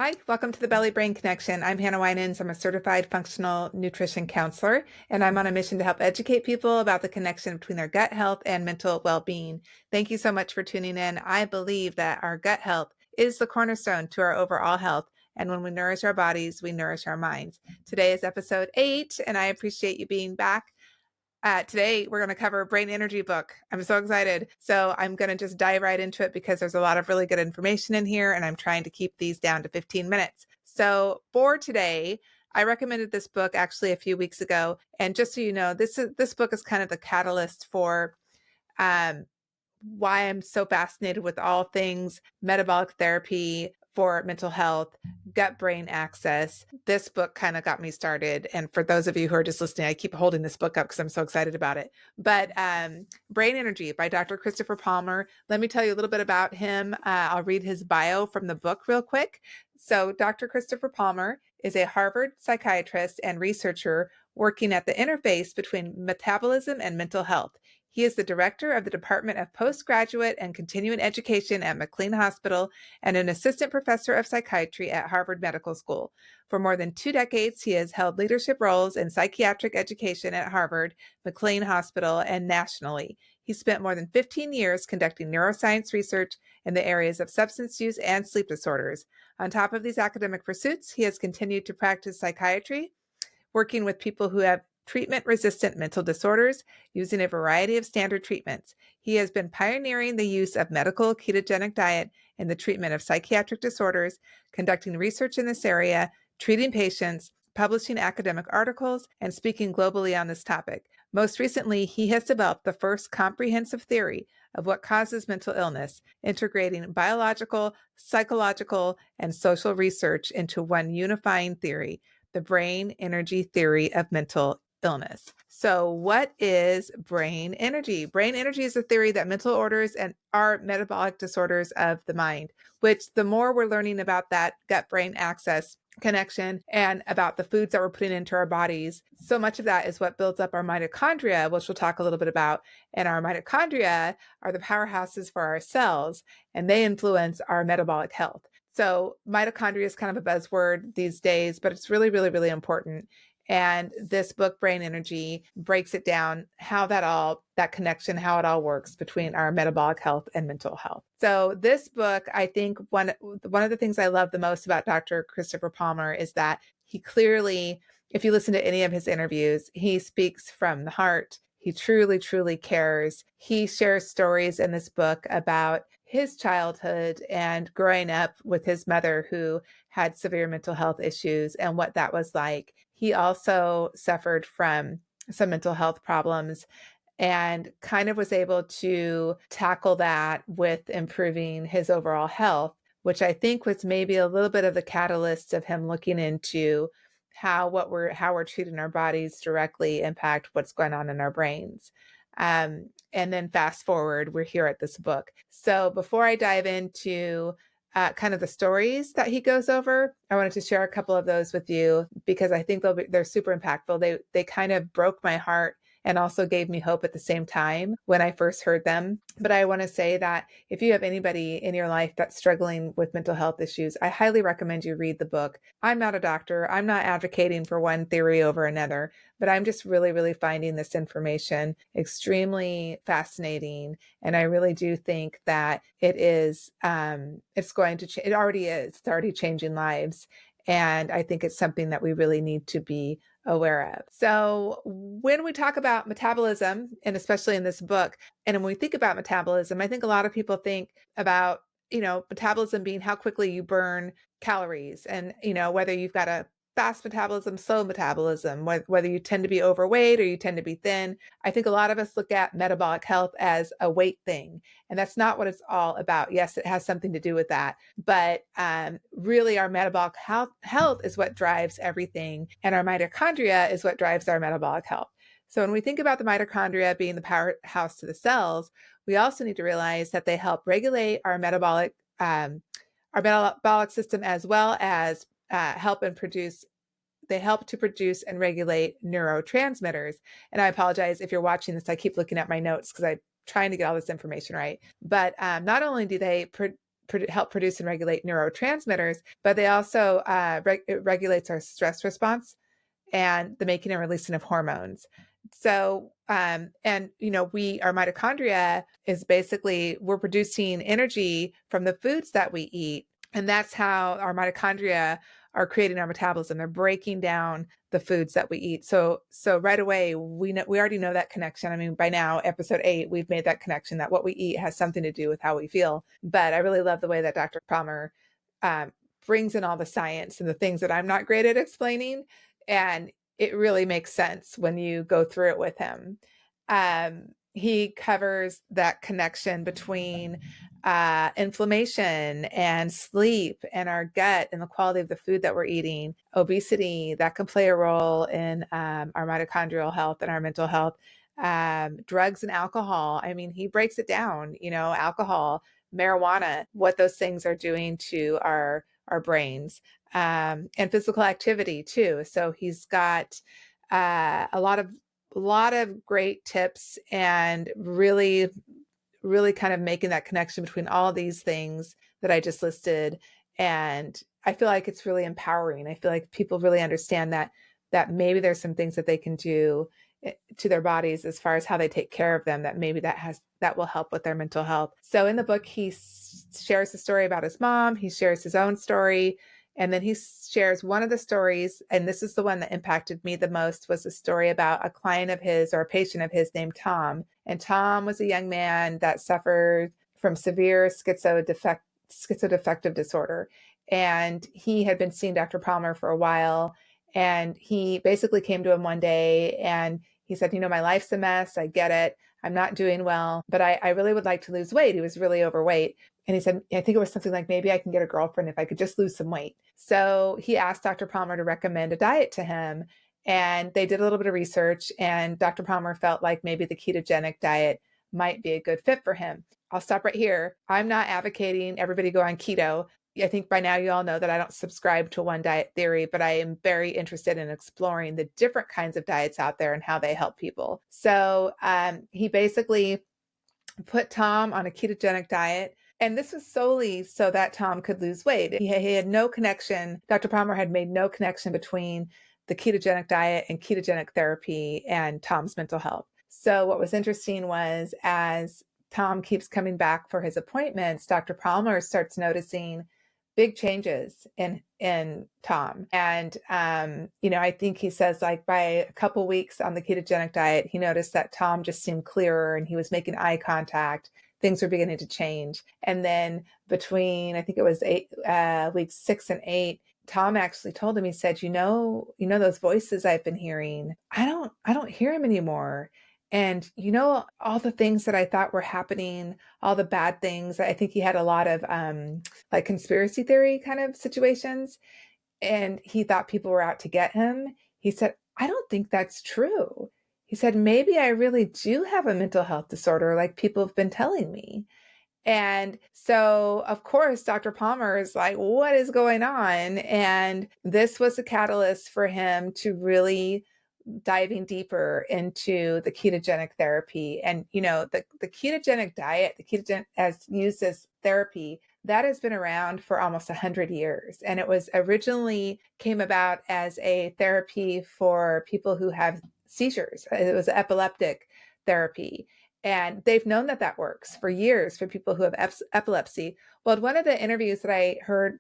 Hi, welcome to the Belly Brain Connection. I'm Hannah Winans. I'm a certified functional nutrition counselor, and I'm on a mission to help educate people about the connection between their gut health and mental well-being. Thank you so much for tuning in. I believe that our gut health is the cornerstone to our overall health. And when we nourish our bodies, we nourish our minds. Today is episode 8, and I appreciate you being back. Today, we're going to cover a brain energy book. I'm so excited. So I'm going to just dive right into it because there's a lot of really good information in here, and I'm trying to keep these down to 15 minutes. So for today, I recommended this book actually a few weeks ago. And just so you know, this book is kind of the catalyst for um, why I'm so fascinated with all things metabolic therapy for mental health, gut brain access. This book kind of got me started. And for those of you who are just listening, I keep holding this book up because I'm so excited about it. But Brain Energy by Dr. Christopher Palmer. Let me tell you a little bit about him. I'll read his bio from the book real quick. So Dr. Christopher Palmer is a Harvard psychiatrist and researcher working at the interface between metabolism and mental health. He is the director of the Department of Postgraduate and Continuing Education at McLean Hospital and an assistant professor of psychiatry at Harvard Medical School. For more than 2 decades, he has held leadership roles in psychiatric education at Harvard, McLean Hospital, and nationally. He spent more than 15 years conducting neuroscience research in the areas of substance use and sleep disorders. On top of these academic pursuits, he has continued to practice psychiatry, working with people who have treatment-resistant mental disorders using a variety of standard treatments. He has been pioneering the use of medical ketogenic diet in the treatment of psychiatric disorders, conducting research in this area, treating patients, publishing academic articles, and speaking globally on this topic. Most recently, he has developed the first comprehensive theory of what causes mental illness, integrating biological, psychological, and social research into one unifying theory, the brain energy theory of mental illness. So what is brain energy? Brain energy is a theory that mental orders and are metabolic disorders of the mind, which the more we're learning about that gut brain axis connection and about the foods that we're putting into our bodies, so much of that is what builds up our mitochondria, which we'll talk a little bit about. And our mitochondria are the powerhouses for our cells, and they influence our metabolic health. So mitochondria is kind of a buzzword these days, but it's really, really, really important. And this book, Brain Energy, breaks it down, how that connection, how it all works between our metabolic health and mental health. So this book, I think one of the things I love the most about Dr. Christopher Palmer is that he clearly, if you listen to any of his interviews, he speaks from the heart. He truly, truly cares. He shares stories in this book about his childhood and growing up with his mother who had severe mental health issues and what that was like. He also suffered from some mental health problems and kind of was able to tackle that with improving his overall health, which I think was maybe a little bit of the catalyst of him looking into how we're treating our bodies directly impact what's going on in our brains. And then fast forward, we're here at this book. So before I dive into kind of the stories that he goes over, I wanted to share a couple of those with you because I think they're super impactful. They kind of broke my heart and also gave me hope at the same time when I first heard them. But I want to say that if you have anybody in your life that's struggling with mental health issues, I highly recommend you read the book. I'm not a doctor. I'm not advocating for one theory over another, but I'm just really, really finding this information extremely fascinating. And I really do think that it is, it's going to, it already is, it's already changing lives. And I think it's something that we really need to be aware of. So when we talk about metabolism, and especially in this book, and when we think about metabolism, I think a lot of people think about, metabolism being how quickly you burn calories and, whether you've got a fast metabolism, slow metabolism, whether you tend to be overweight or you tend to be thin. I think a lot of us look at metabolic health as a weight thing, and that's not what it's all about. Yes, it has something to do with that, but really our metabolic health is what drives everything, and our mitochondria is what drives our metabolic health. So when we think about the mitochondria being the powerhouse to the cells, we also need to realize that they help regulate our metabolic system as well as they help to produce and regulate neurotransmitters. And I apologize if you're watching this, I keep looking at my notes because I'm trying to get all this information right. But not only do they help produce and regulate neurotransmitters, but they also it regulates our stress response and the making and releasing of hormones. So, and our mitochondria is basically, we're producing energy from the foods that we eat. And that's how our mitochondria are creating our metabolism. They're breaking down the foods that we eat. So right away, we already know that connection. I mean, by now, episode 8, we've made that connection that what we eat has something to do with how we feel. But I really love the way that Dr. Palmer brings in all the science and the things that I'm not great at explaining. And it really makes sense when you go through it with him. He covers that connection between inflammation and sleep and our gut and the quality of the food that we're eating, obesity that can play a role in our mitochondrial health and our mental health, drugs and alcohol. I mean, he breaks it down, alcohol, marijuana, what those things are doing to our brains, and physical activity too. So he's got a lot of great tips and really kind of making that connection between all these things that I just listed. And I feel like it's really empowering. I feel like people really understand that maybe there's some things that they can do to their bodies as far as how they take care of them, that maybe that will help with their mental health. So in the book, he shares the story about his mom. He shares his own story. And then he shares one of the stories, and this is the one that impacted me the most, was a story about a client of his, or a patient of his, named Tom. And Tom was a young man that suffered from severe schizoaffective disorder. And he had been seeing Dr. Palmer for a while. And he basically came to him one day and he said, my life's a mess. I get it. I'm not doing well, but I really would like to lose weight. He was really overweight. And he said, I think it was something like, maybe I can get a girlfriend if I could just lose some weight. So he asked Dr. Palmer to recommend a diet to him. And they did a little bit of research, and Dr. Palmer felt like maybe the ketogenic diet might be a good fit for him. I'll stop right here. I'm not advocating everybody go on keto. I think by now you all know that I don't subscribe to one diet theory, but I am very interested in exploring the different kinds of diets out there and how they help people. So he basically put Tom on a ketogenic diet. And this was solely so that Tom could lose weight. He had no connection. Dr. Palmer had made no connection between the ketogenic diet and ketogenic therapy and Tom's mental health. So what was interesting was, as Tom keeps coming back for his appointments, Dr. Palmer starts noticing big changes in Tom. And, I think he says, like, by a couple weeks on the ketogenic diet, he noticed that Tom just seemed clearer and he was making eye contact. Things were beginning to change. And then between, I think it was weeks 6 and 8, Tom actually told him, he said, those voices I've been hearing, I don't hear them anymore. And all the things that I thought were happening, all the bad things, I think he had a lot of like conspiracy theory kind of situations. And he thought people were out to get him. He said, I don't think that's true. He said, maybe I really do have a mental health disorder, like people have been telling me. And so, of course, Dr. Palmer is like, what is going on? And this was a catalyst for him to really diving deeper into the ketogenic therapy. And, the ketogenic diet, the ketogenic as used as therapy, that has been around for almost 100 years. And it was originally came about as a therapy for people who have seizures. It was epileptic therapy. And they've known that works for years for people who have epilepsy. Well, one of the interviews that I heard,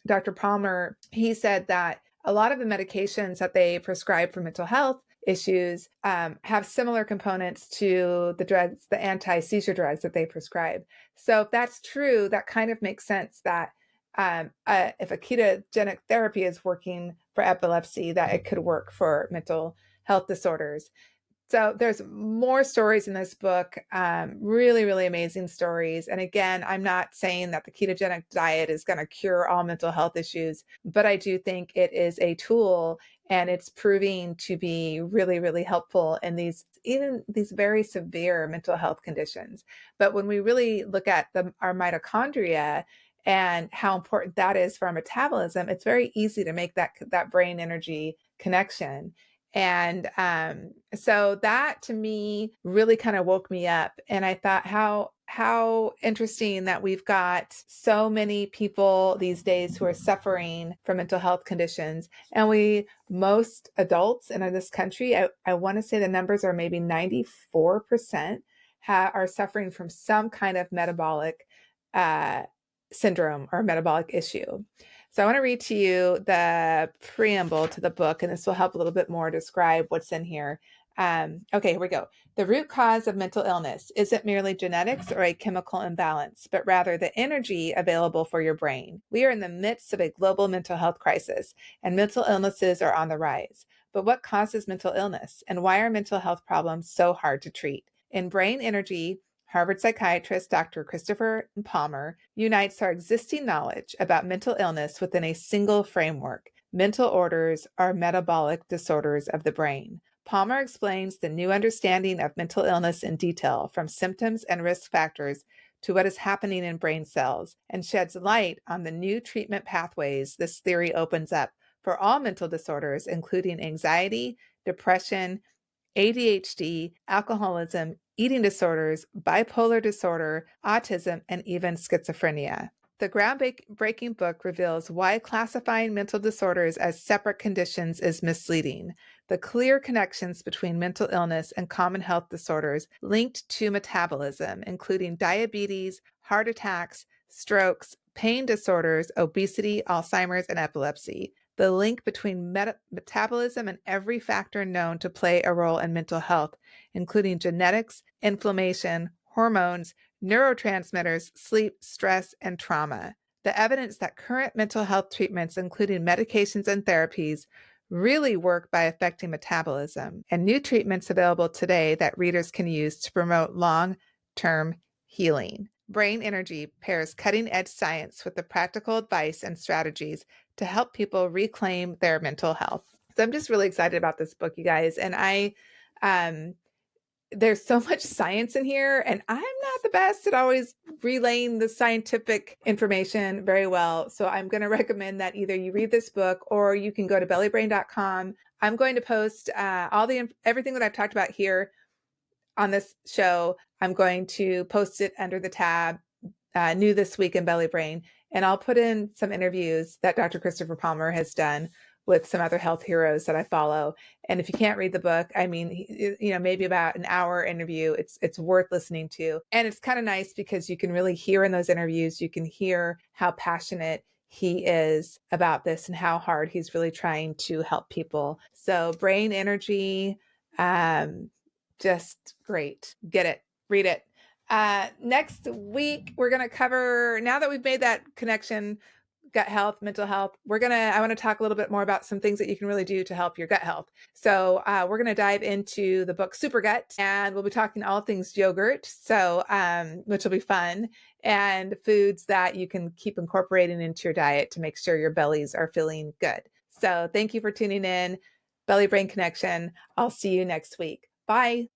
Dr. Palmer, he said that a lot of the medications that they prescribe for mental health issues have similar components to the drugs, the anti-seizure drugs that they prescribe. So if that's true, that kind of makes sense that if a ketogenic therapy is working for epilepsy, that it could work for mental health disorders. So there's more stories in this book, really, really amazing stories. And again, I'm not saying that the ketogenic diet is going to cure all mental health issues, but I do think it is a tool, and it's proving to be really, really helpful in these very severe mental health conditions. But when we really look at our mitochondria and how important that is for our metabolism, it's very easy to make that brain energy connection. And so that to me really kind of woke me up. And I thought how how interesting that we've got so many people these days who are suffering from mental health conditions. And most adults in this country, I want to say the numbers are maybe 94% are suffering from some kind of metabolic uh, syndrome or metabolic issue. So I want to read to you the preamble to the book, and this will help a little bit more describe what's in here. Okay, here we go. The root cause of mental illness isn't merely genetics or a chemical imbalance, but rather the energy available for your brain. We are in the midst of a global mental health crisis, and mental illnesses are on the rise. But what causes mental illness, and why are mental health problems so hard to treat? In Brain Energy, Harvard psychiatrist Dr. Christopher Palmer unites our existing knowledge about mental illness within a single framework. Mental orders are metabolic disorders of the brain. Palmer explains the new understanding of mental illness in detail, from symptoms and risk factors to what is happening in brain cells, and sheds light on the new treatment pathways this theory opens up for all mental disorders, including anxiety, depression, ADHD, alcoholism, eating disorders, bipolar disorder, autism, and even schizophrenia. The groundbreaking book reveals why classifying mental disorders as separate conditions is misleading. The clear connections between mental illness and common health disorders linked to metabolism, including diabetes, heart attacks, strokes, pain disorders, obesity, Alzheimer's, and epilepsy. The link between metabolism and every factor known to play a role in mental health, including genetics, inflammation, hormones, neurotransmitters, sleep, stress, and trauma. The evidence that current mental health treatments, including medications and therapies, really work by affecting metabolism, and new treatments available today that readers can use to promote long-term healing. Brain Energy pairs cutting-edge science with the practical advice and strategies to help people reclaim their mental health. So I'm just really excited about this book, you guys. And there's so much science in here, and I'm not the best at always relaying the scientific information very well. So I'm going to recommend that either you read this book or you can go to bellybrain.com. I'm going to post everything that I've talked about here on this show. I'm going to post it under the tab New This Week in Belly Brain, and I'll put in some interviews that Dr. Christopher Palmer has done with some other health heroes that I follow. And if you can't read the book, I mean, maybe about an hour interview, it's worth listening to. And it's kind of nice because you can really hear in those interviews, you can hear how passionate he is about this and how hard he's really trying to help people. So Brain Energy, just great. Get it, read it. Next week, we're going to cover, now that we've made that connection, gut health, mental health, I want to talk a little bit more about some things that you can really do to help your gut health. So we're going to dive into the book Super Gut, and we'll be talking all things yogurt, so which will be fun, and foods that you can keep incorporating into your diet to make sure your bellies are feeling good. So thank you for tuning in. Belly Brain Connection. I'll see you next week. Bye.